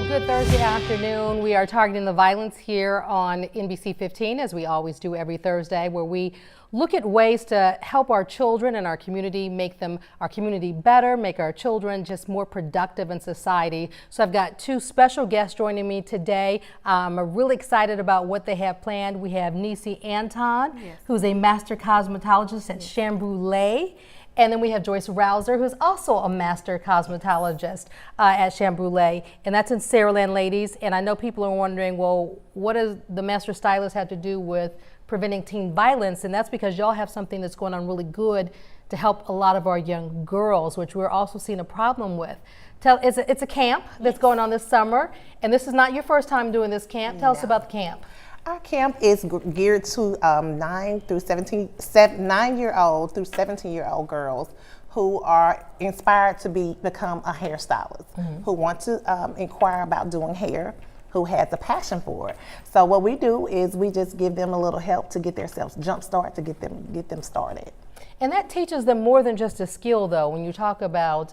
Good Thursday afternoon. We are targeting the violence here on NBC 15, as we always do every Thursday, where we look at ways to help our children and our community, make our community better, make our children just more productive in society. So I've got two special guests joining me today. I'm really excited about what they have planned. We have Nisi Anton, who's a master cosmetologist at Chambrulé. And then we have Joyce Rouser, who's also a master cosmetologist at Chambrulé, and that's in Saraland, ladies. And I know people are wondering, well, what does the master stylist have to do with preventing teen violence? And that's because y'all have something that's going on really good to help a lot of our young girls, which we're also seeing a problem with. It's a camp that's going on this summer, and this is not your first time doing this camp. Tell us about the camp. Our camp is geared to 9-year-old through 17-year-old girls who are inspired to become a hairstylist, who want to inquire about doing hair, who has a passion for it. So what we do is we just give them a little help to get themselves jump-start, to get them started. And that teaches them more than just a skill, though, when you talk about,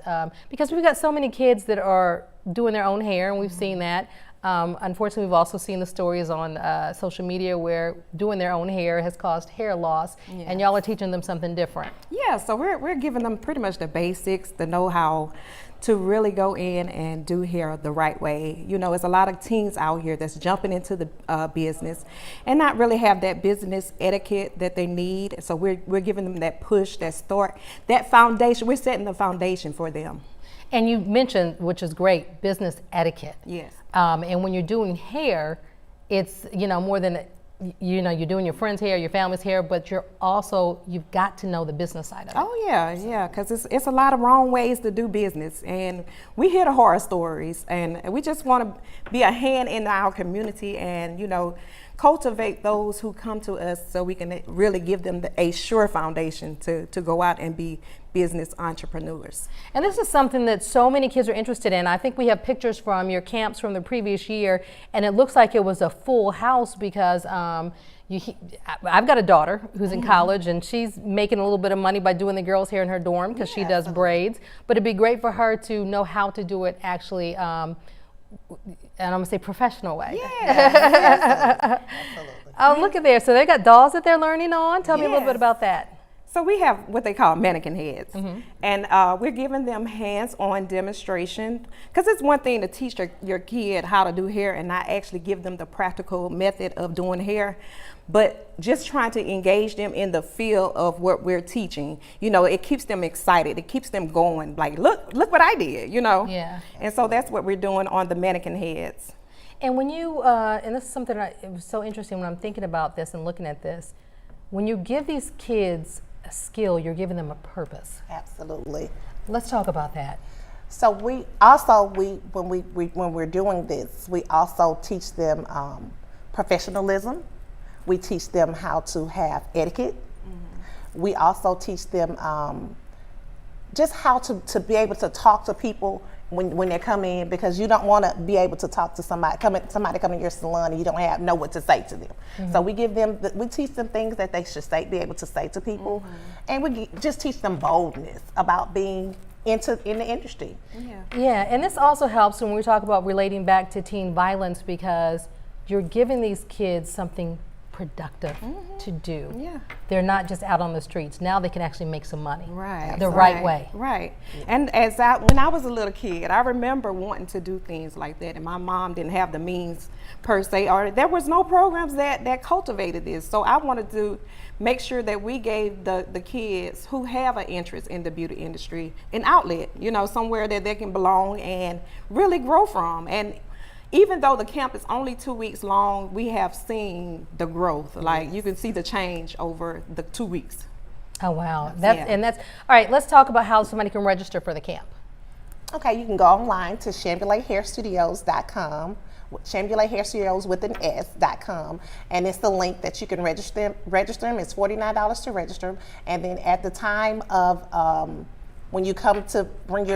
because we've got so many kids that are doing their own hair, and we've seen that. Unfortunately, we've also seen the stories on social media where doing their own hair has caused hair loss, and y'all are teaching them something different. Yeah, so we're giving them pretty much the basics, the know-how to really go in and do hair the right way. You know, there's a lot of teens out here that's jumping into the business and not really have that business etiquette that they need. So we're giving them that push, that start, that foundation. We're setting the foundation for them. And you mentioned, which is great, business etiquette. Yes. And when you're doing hair, it's, more than, you're doing your friend's hair, your family's hair, but you've got to know the business side of it. Oh yeah, because it's a lot of wrong ways to do business, and we hear the horror stories, and we just want to be a hand in our community and, cultivate those who come to us so we can really give them a sure foundation to go out and be business entrepreneurs. And this is something that so many kids are interested in. I think we have pictures from your camps from the previous year, and it looks like it was a full house because I've got a daughter who's in college, and she's making a little bit of money by doing the girls' hair in her dorm because she does braids. But it'd be great for her to know how to do it actually, and I'm gonna say professional way. Yeah, absolutely. Oh, look at there. So they got dolls that they're learning on. Tell me a little bit about that. So we have what they call mannequin heads, and we're giving them hands-on demonstration, because it's one thing to teach your kid how to do hair and not actually give them the practical method of doing hair, but just trying to engage them in the field of what we're teaching. It keeps them excited. It keeps them going, like, look what I did, Yeah. And so that's what we're doing on the mannequin heads. And when you, and this is something it was so interesting when I'm thinking about this and looking at this, when you give these kids a skill, you're giving them a purpose. Absolutely. Let's talk about that. So we also, when we're doing this, we also teach them professionalism. We teach them how to have etiquette. We also teach them just how to be able to talk to people when they come in, because you don't want to be able to talk to somebody come in your salon and you don't know what to say to them. So we teach them things that they should be able to say to people, and we just teach them boldness about being in the industry. Yeah, and this also helps when we talk about relating back to teen violence, because you're giving these kids something productive to do. Yeah. They're not just out on the streets. Now they can actually make some money. Right. Right way. Right. And when I was a little kid, I remember wanting to do things like that, and my mom didn't have the means per se, or there was no programs that cultivated this. So I wanted to make sure that we gave the kids who have an interest in the beauty industry an outlet, somewhere that they can belong and really grow from. And even though the camp is only 2 weeks long, we have seen the growth. Like, you can see the change over the 2 weeks. Oh, wow. That's all right. Let's talk about how somebody can register for the camp. Okay, you can go online to ChambrulésHairStudios.com, ChambrulésHairStudios with an S.com, and it's the link that you can register them. It's $49 to register, and then at the time of when you come to bring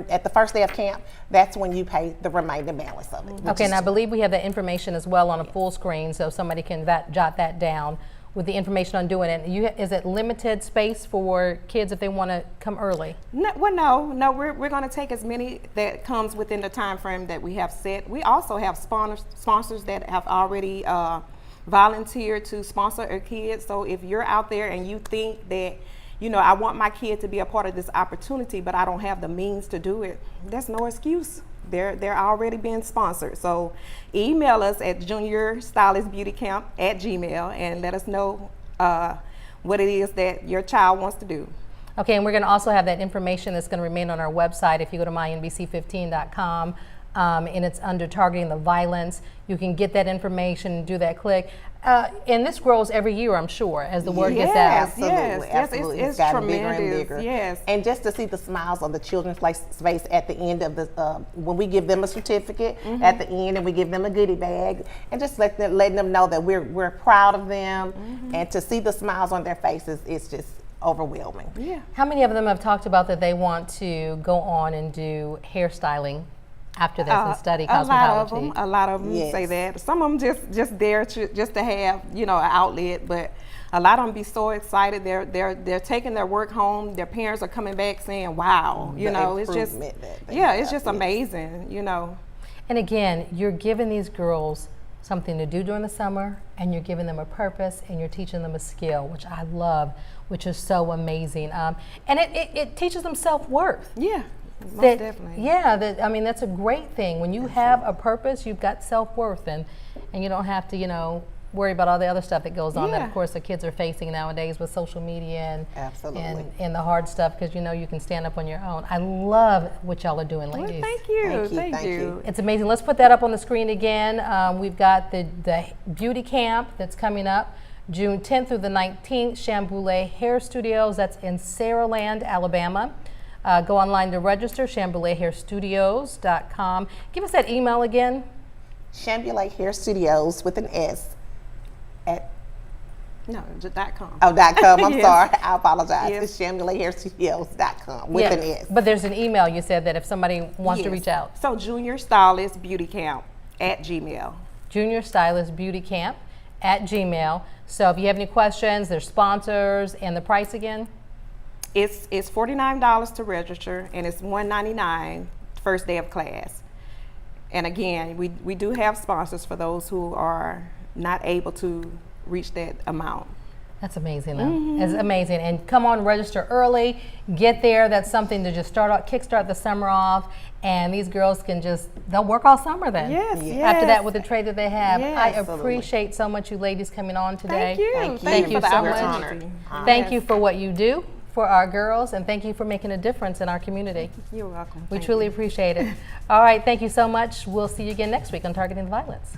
at the first day of camp, that's when you pay the remaining balance of it. Okay, and I believe we have that information as well on a full screen, so somebody can jot that down with the information on doing it. Is it limited space for kids if they want to come early? No, we're going to take as many that comes within the time frame that we have set. We also have sponsors that have already volunteered to sponsor a kid. So if you're out there and you think that, you know, I want my kid to be a part of this opportunity, but I don't have the means to do it, there's no excuse. They're already being sponsored. So email us at juniorstylistbeautycamp@gmail and let us know what it is that your child wants to do. Okay, and we're going to also have that information that's going to remain on our website. If you go to mynbc15.com and it's under targeting the violence, you can get that information and do that click. And this grows every year, I'm sure, as the word gets out. Absolutely. It's gotten bigger and tremendous. bigger. Yes. And just to see the smiles on the children's face at the end of the, when we give them a certificate at the end, and we give them a goodie bag, and just letting them know that we're proud of them, and to see the smiles on their faces, it's just overwhelming. Yeah. How many of them have talked about that they want to go on and do hairstyling after this and study cosmetology? A lot of them Yes. say that. Some of them just there just to have, you know, an outlet, but a lot of them be so excited. They're taking their work home. Their parents are coming back saying, "Wow," you know, it's just it's just amazing, you know. And again, you're giving these girls something to do during the summer, and you're giving them a purpose, and you're teaching them a skill, which I love, which is so amazing. And it teaches them self-worth. Yeah. Most definitely. Yeah, I mean, that's a great thing. When you have a purpose, you've got self-worth, and you don't have to, you know, worry about all the other stuff that goes on that, of course, the kids are facing nowadays with social media and the hard stuff, because, you know, you can stand up on your own. I love what y'all are doing, ladies. Well, thank you. It's amazing. Let's put that up on the screen again. We've got the beauty camp that's coming up June 10th through the 19th, Chamboulet Hair Studios. That's in Saraland, Alabama. Go online to register, ChambouletHairStudios.com. Give us that email again. Chamboulet Hair Studios with an S at .com. .com. I'm Yes. sorry. I apologize. Yes. It's ChambouletHairStudios.com with an S. But there's an email you said that if somebody wants to reach out. So juniorstylistbeautycamp@gmail. juniorstylistbeautycamp@gmail. So if you have any questions, there's sponsors, and the price again? It's $49 to register, and it's $199 first day of class. And again, we do have sponsors for those who are not able to reach that amount. That's amazing, though. It's amazing. And come on, register early, get there. That's something to just kickstart the summer off. And these girls can they'll work all summer then. Yes. After that, with the trade that they have. Yes. I appreciate so much you ladies coming on today. Thank you so for the much. opportunity. Thank you for what you do for our girls, and thank you for making a difference in our community. You're welcome. We truly appreciate it. All right, thank you so much. We'll see you again next week on Targeting the Violence.